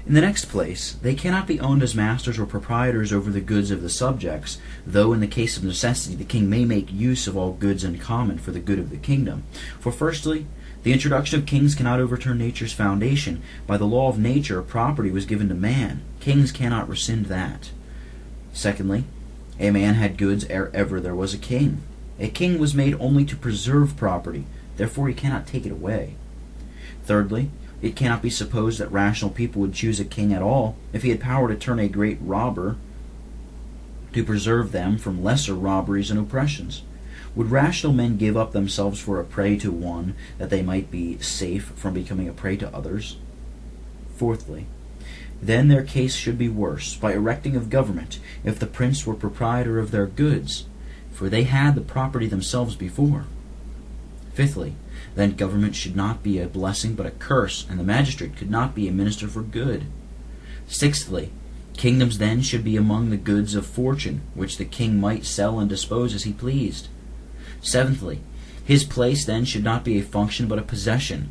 In the next place, they cannot be owned as masters or proprietors over the goods of the subjects, though in the case of necessity the king may make use of all goods in common for the good of the kingdom. For firstly, the introduction of kings cannot overturn nature's foundation. By the law of nature, property was given to man. Kings cannot rescind that. Secondly, a man had goods ere ever there was a king. A king was made only to preserve property, therefore he cannot take it away. Thirdly, it cannot be supposed that rational people would choose a king at all if he had power to turn a great robber to preserve them from lesser robberies and oppressions. Would rational men give up themselves for a prey to one, that they might be safe from becoming a prey to others? Fourthly, then their case should be worse, by erecting of government, if the prince were proprietor of their goods, for they had the property themselves before. Fifthly, then government should not be a blessing but a curse, and the magistrate could not be a minister for good. Sixthly, kingdoms then should be among the goods of fortune, which the king might sell and dispose as he pleased. Seventhly, his place then should not be a function but a possession.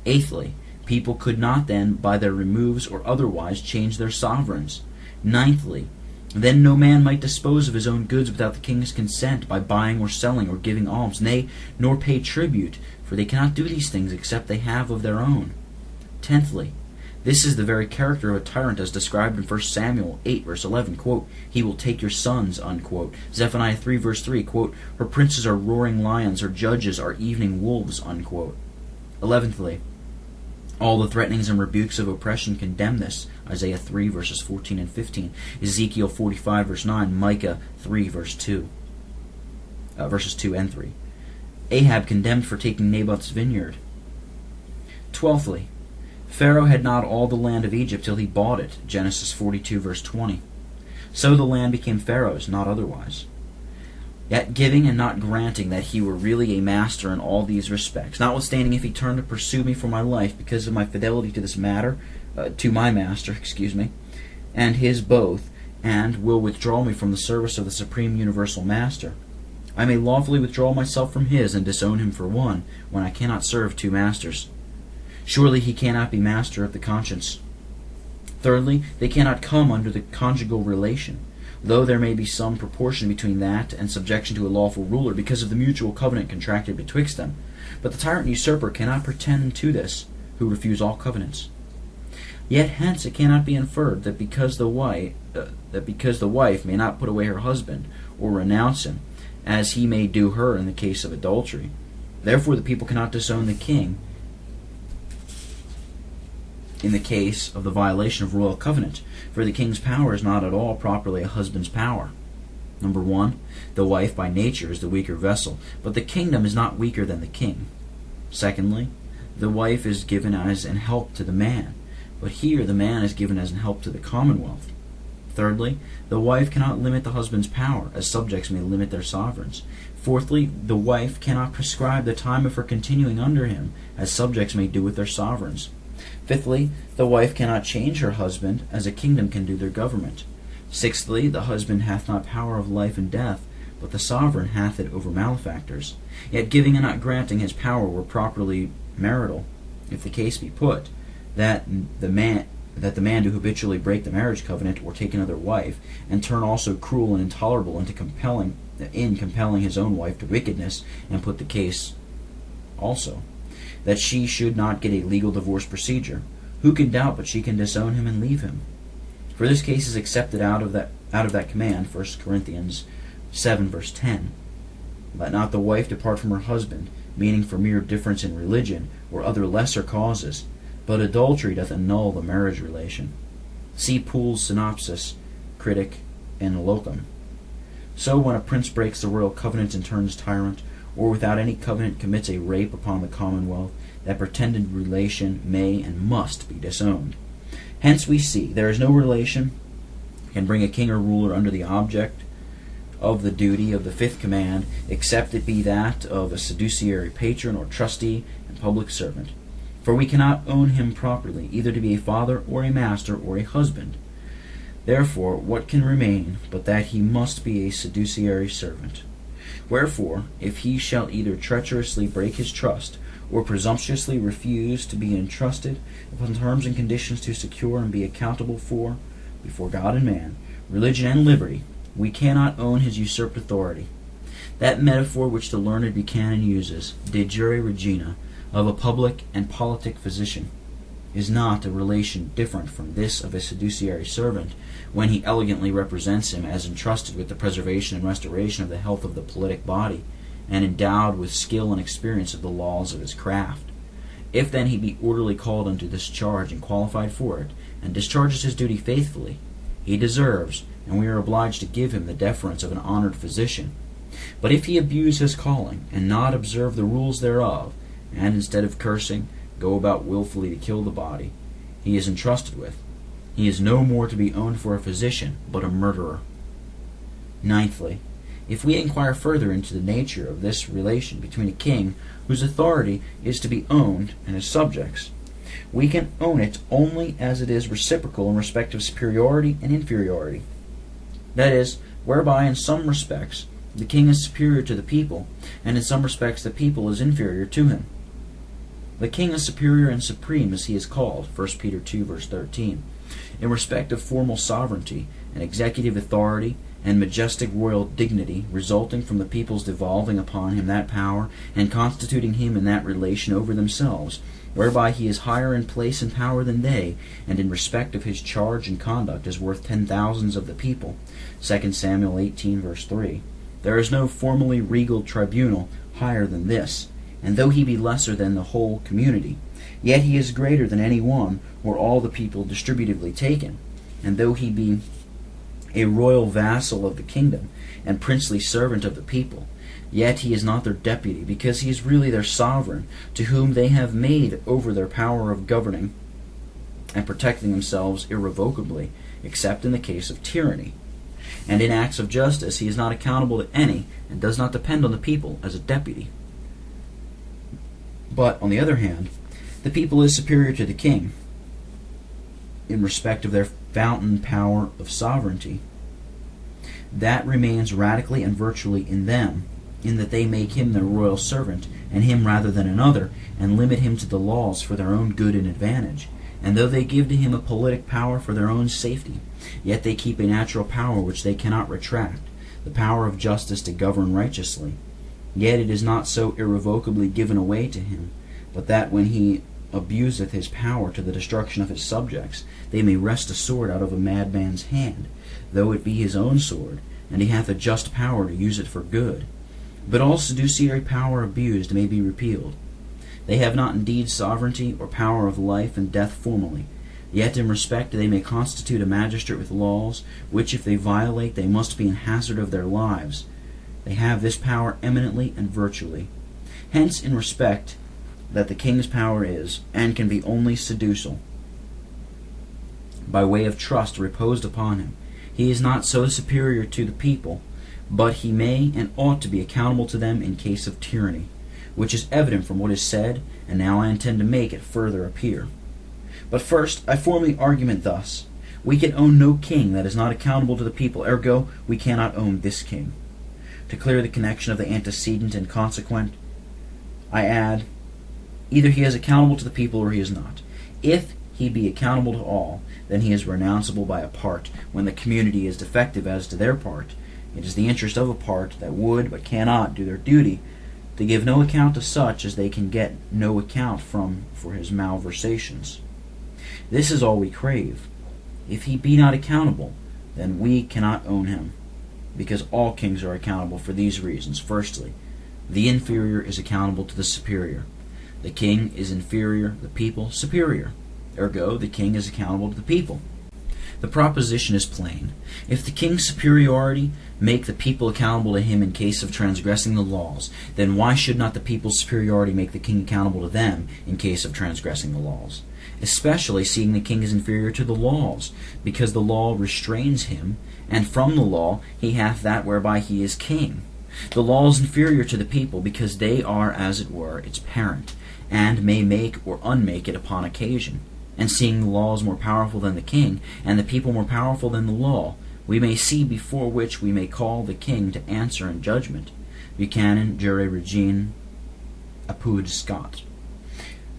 Eighthly, people could not then, by their removes or otherwise, change their sovereigns. Ninthly, then no man might dispose of his own goods without the king's consent, by buying or selling or giving alms, nay, nor pay tribute, for they cannot do these things except they have of their own. Tenthly, this is the very character of a tyrant as described in 1 Samuel 8, verse 11, quote, "He will take your sons," unquote. Zephaniah 3, verse 3, quote, "Her princes are roaring lions, her judges are evening wolves," unquote. 11thly, all the threatenings and rebukes of oppression condemn this. Isaiah 3, verses 14 and 15, Ezekiel 45, verse 9, Micah 3, verses 2 and 3. Ahab condemned for taking Naboth's vineyard. 12thly, Pharaoh had not all the land of Egypt till he bought it. Genesis 42, verse 20. So the land became Pharaoh's, not otherwise. Yet giving and not granting that he were really a master in all these respects, notwithstanding if he turned to pursue me for my life because of my fidelity to this matter, to my master, and his both, and will withdraw me from the service of the supreme universal master, I may lawfully withdraw myself from his and disown him for one, when I cannot serve two masters. Surely he cannot be master of the conscience. Thirdly, they cannot come under the conjugal relation, though there may be some proportion between that and subjection to a lawful ruler, because of the mutual covenant contracted betwixt them. But the tyrant usurper cannot pretend to this, who refuse all covenants. Yet hence it cannot be inferred that because the wife may not put away her husband, or renounce him, as he may do her in the case of adultery, therefore the people cannot disown the king in the case of the violation of royal covenant, for the king's power is not at all properly a husband's power. Number 1, the wife by nature is the weaker vessel, but the kingdom is not weaker than the king. Secondly, the wife is given as an help to the man, but here the man is given as an help to the commonwealth. Thirdly, the wife cannot limit the husband's power, as subjects may limit their sovereigns. Fourthly, the wife cannot prescribe the time of her continuing under him, as subjects may do with their sovereigns. Fifthly, the wife cannot change her husband, as a kingdom can do their government. Sixthly, the husband hath not power of life and death, but the sovereign hath it over malefactors. Yet giving and not granting his power were properly marital, if the case be put, that the man do habitually break the marriage covenant, or take another wife, and turn also cruel and intolerable in compelling his own wife to wickedness, and put the case also that she should not get a legal divorce procedure, who can doubt but she can disown him and leave him? For this case is accepted out of that command, 1 Corinthians 7, verse 10. Let not the wife depart from her husband, meaning for mere difference in religion, or other lesser causes, but adultery doth annul the marriage relation. See Poole's synopsis, critic, and locum. So when a prince breaks the royal covenant and turns tyrant, or without any covenant commits a rape upon the commonwealth, that pretended relation may and must be disowned. Hence we see there is no relation can bring a king or ruler under the object of the duty of the fifth command, except it be that of a fiduciary patron or trustee and public servant. For we cannot own him properly, either to be a father or a master or a husband. Therefore, what can remain but that he must be a fiduciary servant? Wherefore, if he shall either treacherously break his trust, or presumptuously refuse to be entrusted upon terms and conditions to secure and be accountable for, before God and man, religion and liberty, we cannot own his usurped authority. That metaphor which the learned Buchanan uses, de jure regina, of a public and politic physician, is not a relation different from this of a fiduciary servant, when he elegantly represents him as entrusted with the preservation and restoration of the health of the politic body, and endowed with skill and experience of the laws of his craft. If then he be orderly called unto this charge and qualified for it, and discharges his duty faithfully, he deserves, and we are obliged to give him the deference of an honored physician. But if he abuse his calling, and not observe the rules thereof, and instead of cursing, go about wilfully to kill the body he is entrusted with, he is no more to be owned for a physician, but a murderer. Ninthly, if we inquire further into the nature of this relation between a king whose authority is to be owned and his subjects, we can own it only as it is reciprocal in respect of superiority and inferiority. That is, whereby in some respects the king is superior to the people, and in some respects the people is inferior to him. The king is superior and supreme, as he is called, 1 Peter 2, verse 13, in respect of formal sovereignty and executive authority and majestic royal dignity resulting from the people's devolving upon him that power and constituting him in that relation over themselves, whereby he is higher in place and power than they, and in respect of his charge and conduct is worth 10,000s of the people, 2 Samuel 18, verse 3. There is no formally regal tribunal higher than this, and though he be lesser than the whole community, yet he is greater than any one or all the people distributively taken, and though he be a royal vassal of the kingdom and princely servant of the people, yet he is not their deputy, because he is really their sovereign, to whom they have made over their power of governing and protecting themselves irrevocably, except in the case of tyranny. And in acts of justice he is not accountable to any, and does not depend on the people as a deputy. But, on the other hand, the people is superior to the king in respect of their fountain power of sovereignty. That remains radically and virtually in them, in that they make him their royal servant, and him rather than another, and limit him to the laws for their own good and advantage. And though they give to him a politic power for their own safety, yet they keep a natural power which they cannot retract, the power of justice to govern righteously. Yet it is not so irrevocably given away to him, but that when he abuseth his power to the destruction of his subjects, they may wrest a sword out of a madman's hand, though it be his own sword, and he hath a just power to use it for good. But all fiduciary power abused may be repealed. They have not indeed sovereignty or power of life and death formally, yet in respect they may constitute a magistrate with laws, which if they violate they must be in hazard of their lives. They have this power eminently and virtually. Hence, in respect that the king's power is, and can be only seducial, by way of trust reposed upon him, he is not so superior to the people, but he may and ought to be accountable to them in case of tyranny, which is evident from what is said, and now I intend to make it further appear. But first, I form the argument thus: we can own no king that is not accountable to the people, ergo we cannot own this king. To clear the connection of the antecedent and consequent, I add, either he is accountable to the people or he is not. If he be accountable to all, then he is renounceable by a part, when the community is defective as to their part. It is the interest of a part that would but cannot do their duty, to give no account to such as they can get no account from for his malversations. This is all we crave. If he be not accountable, then we cannot own him, because all kings are accountable for these reasons. Firstly, the inferior is accountable to the superior. The king is inferior, the people superior. Ergo, the king is accountable to the people. The proposition is plain. If the king's superiority make the people accountable to him in case of transgressing the laws, then why should not the people's superiority make the king accountable to them in case of transgressing the laws? Especially seeing the king is inferior to the laws, because the law restrains him, and from the law he hath that whereby he is king. The law is inferior to the people, because they are, as it were, its parent, and may make or unmake it upon occasion. And seeing the law is more powerful than the king, and the people more powerful than the law, we may see before which we may call the king to answer in judgment. Buchanan, Jure Regine, Apud Scott.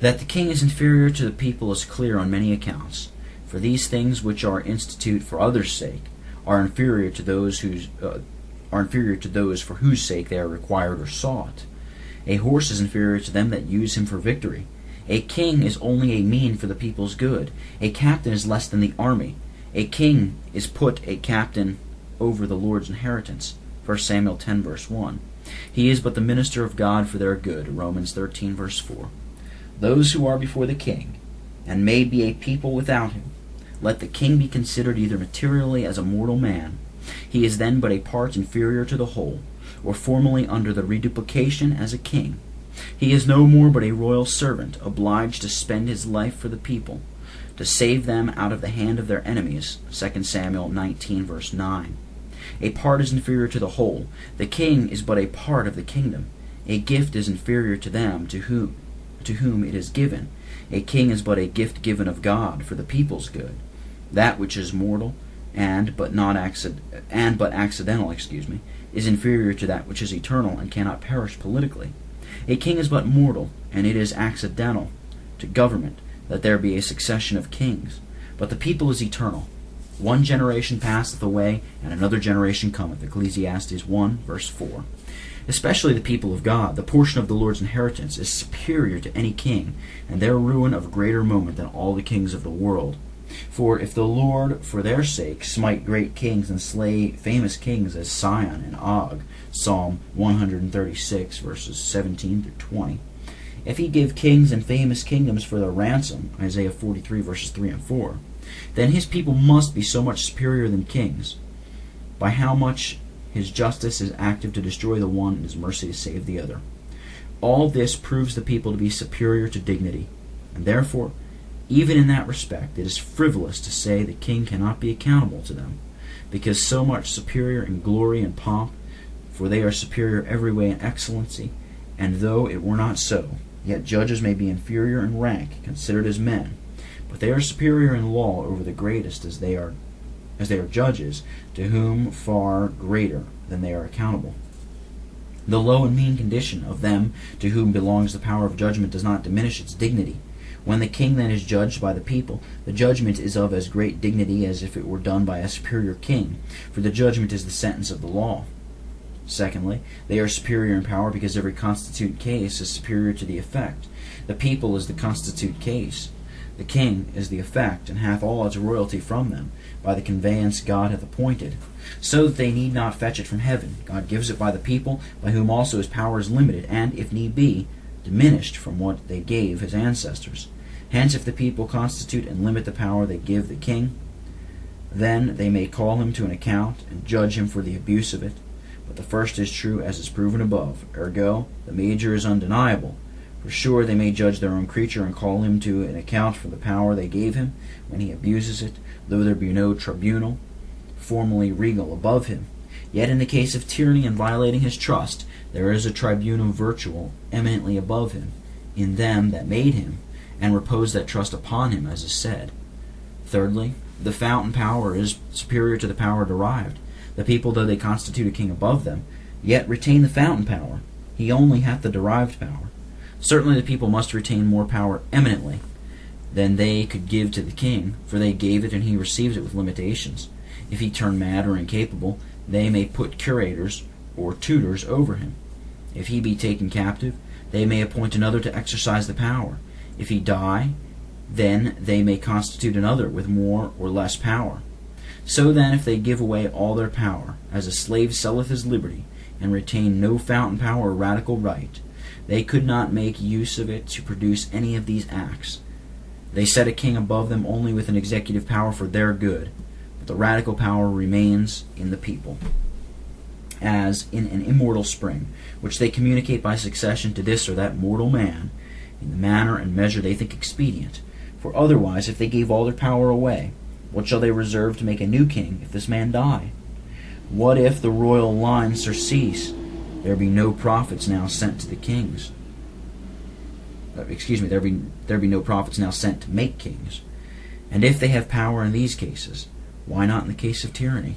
That the king is inferior to the people is clear on many accounts. For these things which are institute for others' sake are inferior to those for whose sake they are required or sought. A horse is inferior to them that use him for victory. A king is only a mean for the people's good. A captain is less than the army. A king is put a captain over the Lord's inheritance. 1 Samuel 10, verse 1. He is but the minister of God for their good. Romans 13, verse 4. Those who are before the king, and may be a people without him, let the king be considered either materially as a mortal man, he is then but a part inferior to the whole, or formally under the reduplication as a king. He is no more but a royal servant, obliged to spend his life for the people, to save them out of the hand of their enemies. 2 Samuel 19, verse 9. A part is inferior to the whole. The king is but a part of the kingdom. A gift is inferior to them to whom it is given. A king is but a gift given of God for the people's good. That which is mortal and but accidental, is inferior to that which is eternal and cannot perish politically. A king is but mortal, and it is accidental to government that there be a succession of kings. But the people is eternal. One generation passeth away, and another generation cometh. Ecclesiastes 1, verse 4. Especially the people of God, the portion of the Lord's inheritance, is superior to any king, and their ruin of greater moment than all the kings of the world. For if the Lord for their sake smite great kings and slay famous kings as Sihon and Og, Psalm 136, verses 17 through 20, if he give kings and famous kingdoms for their ransom, Isaiah 43, verses 3 and 4, then his people must be so much superior than kings, by how much his justice is active to destroy the one and his mercy to save the other. All this proves the people to be superior to dignity, and therefore, even in that respect, it is frivolous to say the king cannot be accountable to them, because so much superior in glory and pomp, for they are superior every way in excellency, and though it were not so, yet judges may be inferior in rank, considered as men, but they are superior in law over the greatest, as they are judges, to whom far greater than they are accountable. The low and mean condition of them to whom belongs the power of judgment does not diminish its dignity. When the king then is judged by the people, the judgment is of as great dignity as if it were done by a superior king, for the judgment is the sentence of the law. Secondly, they are superior in power because every constitute case is superior to the effect. The people is the constitute case. The king is the effect, and hath all its royalty from them, by the conveyance God hath appointed, so that they need not fetch it from heaven. God gives it by the people, by whom also his power is limited, and, if need be, diminished from what they gave his ancestors. Hence, if the people constitute and limit the power they give the king, then they may call him to an account, and judge him for the abuse of it. But the first is true, as is proven above. Ergo, the major is undeniable. For sure they may judge their own creature, and call him to an account for the power they gave him, when he abuses it, though there be no tribunal formally regal above him. Yet in the case of tyranny and violating his trust, there is a tribunal virtual eminently above him, in them that made him, and repose that trust upon him, as is said. Thirdly, the fountain power is superior to the power derived. The people, though they constitute a king above them, yet retain the fountain power. He only hath the derived power. Certainly the people must retain more power eminently than they could give to the king, for they gave it and he receives it with limitations. If he turn mad or incapable, they may put curators or tutors over him. If he be taken captive, they may appoint another to exercise the power. If he die, then they may constitute another with more or less power. So then, if they give away all their power, as a slave selleth his liberty, and retain no fountain power or radical right, they could not make use of it to produce any of these acts. They set a king above them only with an executive power for their good, but the radical power remains in the people, as in an immortal spring, which they communicate by succession to this or that mortal man, in the manner and measure they think expedient. For otherwise, if they gave all their power away, what shall they reserve to make a new king if this man die? What if the royal line surcease? There be no prophets now sent to the kings. There be no prophets now sent to make kings. And if they have power in these cases, why not in the case of tyranny?